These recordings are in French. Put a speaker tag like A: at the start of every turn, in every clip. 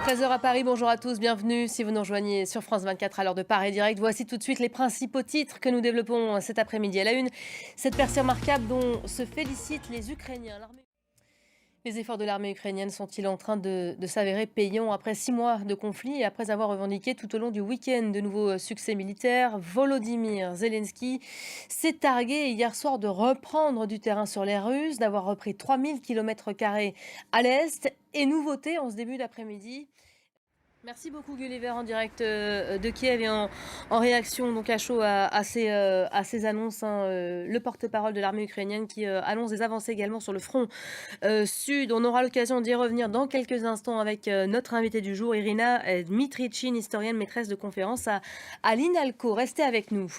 A: 13 h à Paris, bonjour à tous, bienvenue. Si vous nous rejoignez sur France 24 à l'heure de Paris Direct, voici tout de suite les principaux titres que nous développons cet après-midi. À la une, cette percée remarquable dont se félicitent les Ukrainiens. Les efforts de l'armée ukrainienne sont-ils en train de s'avérer payants après 6 mois de conflit et après avoir revendiqué tout au long du week-end de nouveaux succès militaires? Volodymyr Zelensky s'est targué hier soir de reprendre du terrain sur les Russes, d'avoir repris 3000 km² à l'est. Et nouveauté en ce début d'après-midi. Merci beaucoup Gulliver en direct de Kiev et en réaction donc à chaud à ces annonces, hein, le porte-parole de l'armée ukrainienne qui annonce des avancées également sur le front sud. On aura l'occasion d'y revenir dans quelques instants avec notre invitée du jour, Irina Dmitrichine, historienne maîtresse de conférence à l'INALCO. Restez avec nous.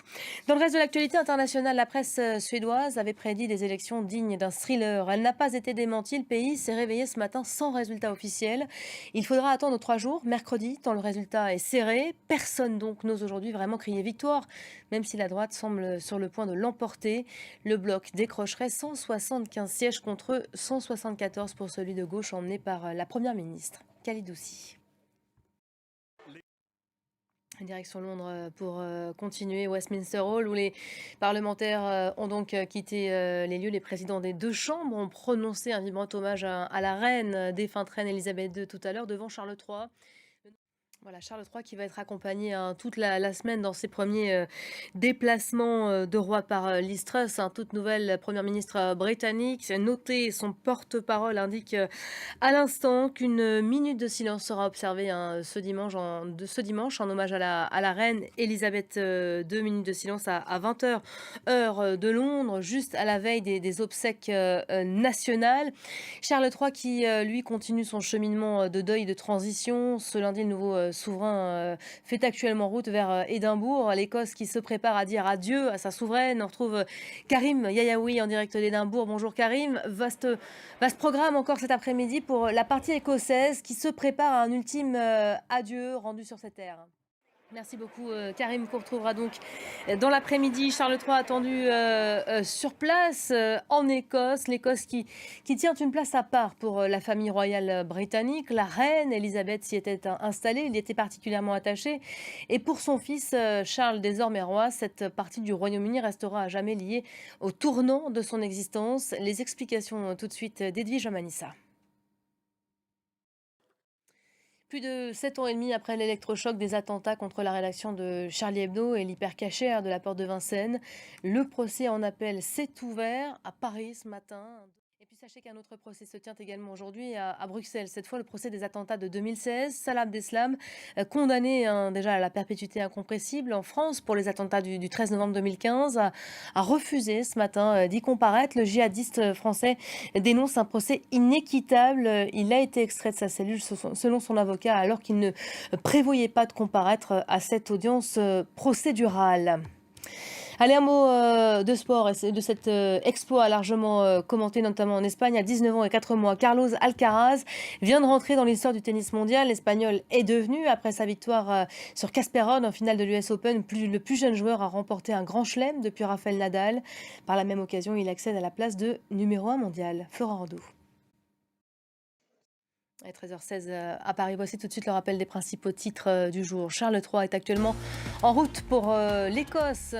A: Dans le reste de l'actualité internationale, la presse suédoise avait prédit des élections dignes d'un thriller. Elle n'a pas été démentie. Le pays s'est réveillé ce matin sans résultat officiel. Il faudra attendre 3 jours, mercredi, tant le résultat est serré. Personne donc n'ose aujourd'hui vraiment crier victoire, même si la droite semble sur le point de l'emporter. Le bloc décrocherait 175 sièges contre 174 pour celui de gauche emmené par la première ministre, Khalid. Direction Londres pour continuer Westminster Hall où les parlementaires ont donc quitté les lieux. Les présidents des deux chambres ont prononcé un vibrant hommage à la reine, défunte reine Elisabeth II tout à l'heure devant Charles III. Voilà, Charles III qui va être accompagné toute la semaine dans ses premiers déplacements de roi par Liz Truss, toute nouvelle première ministre britannique. Notez, son porte-parole indique à l'instant qu'une minute de silence sera observée ce dimanche en hommage à la reine Elisabeth II. 2 minutes de silence à 20 h, heure de Londres, juste à la veille des obsèques nationales. Charles III qui, lui, continue son cheminement de deuil de transition. Ce lundi, le nouveau souverain fait actuellement route vers Édimbourg. L'Écosse qui se prépare à dire adieu à sa souveraine. On retrouve Karim Yayaoui en direct d'Édimbourg. Bonjour Karim. Vaste programme encore cet après-midi pour la partie écossaise qui se prépare à un ultime adieu rendu sur cette terre. Merci beaucoup Karim, qu'on retrouvera donc dans l'après-midi. Charles III attendu sur place en Écosse. L'Écosse qui tient une place à part pour la famille royale britannique. La reine Elisabeth s'y était installée, il y était particulièrement attaché. Et pour son fils Charles, désormais roi, cette partie du Royaume-Uni restera à jamais liée au tournant de son existence. Les explications tout de suite d'Edwige Manissa. Plus de 7 ans et demi après l'électrochoc des attentats contre la rédaction de Charlie Hebdo et l'hypercachère de la porte de Vincennes, le procès en appel s'est ouvert à Paris ce matin. Et puis sachez qu'un autre procès se tient également aujourd'hui à Bruxelles. Cette fois, le procès des attentats de 2016. Salah Abdeslam, condamné déjà à la perpétuité incompressible en France pour les attentats du 13 novembre 2015, a refusé ce matin d'y comparaître. Le djihadiste français dénonce un procès inéquitable. Il a été extrait de sa cellule selon son avocat alors qu'il ne prévoyait pas de comparaître à cette audience procédurale. Allez, un mot de sport et de cet exploit largement commenté notamment en Espagne. À 19 ans et 4 mois, Carlos Alcaraz vient de rentrer dans l'histoire du tennis mondial. L'Espagnol est devenu, après sa victoire sur Casper Ruud en finale de l'US Open, le plus jeune joueur à remporter un grand chelem depuis Rafael Nadal. Par la même occasion, il accède à la place de numéro 1 mondial. Florent Arnaud. 13h16 à Paris. Voici tout de suite le rappel des principaux titres du jour. Charles III est actuellement en route pour l'Écosse.